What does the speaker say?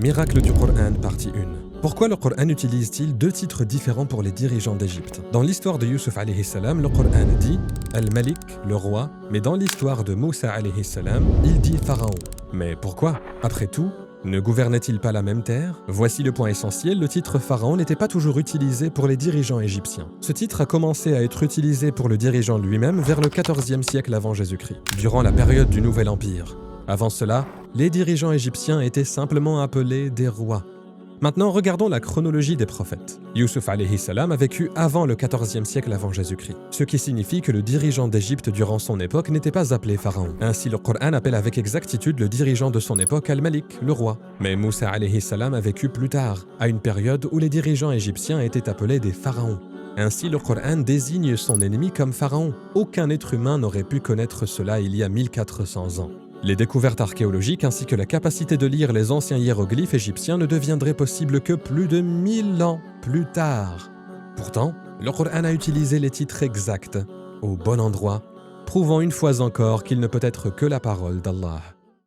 Miracle du Coran, partie 1. Pourquoi le Coran utilise-t-il deux titres différents pour les dirigeants d'Égypte? Dans l'histoire de Yusuf alayhi salam, le Coran dit Al-Malik, le roi, mais dans l'histoire de Moussa alayhi salam, il dit Pharaon. Mais pourquoi? Après tout, ne gouvernait-il pas la même terre? Voici le point essentiel, le titre Pharaon n'était pas toujours utilisé pour les dirigeants égyptiens. Ce titre a commencé à être utilisé pour le dirigeant lui-même vers le XIVe siècle avant Jésus-Christ, durant la période du Nouvel Empire. Avant cela, les dirigeants égyptiens étaient simplement appelés des rois. Maintenant, regardons la chronologie des prophètes. Yusuf alayhi salam a vécu avant le XIVe siècle avant Jésus-Christ, ce qui signifie que le dirigeant d'Égypte durant son époque n'était pas appelé Pharaon. Ainsi, le Coran appelle avec exactitude le dirigeant de son époque Al-Malik, le roi. Mais Moussa alayhi salam a vécu plus tard, à une période où les dirigeants égyptiens étaient appelés des pharaons. Ainsi, le Coran désigne son ennemi comme Pharaon. Aucun être humain n'aurait pu connaître cela il y a 1400 ans. Les découvertes archéologiques ainsi que la capacité de lire les anciens hiéroglyphes égyptiens ne deviendraient possibles que plus de 1000 ans plus tard. Pourtant, le Coran a utilisé les titres exacts, au bon endroit, prouvant une fois encore qu'il ne peut être que la parole d'Allah.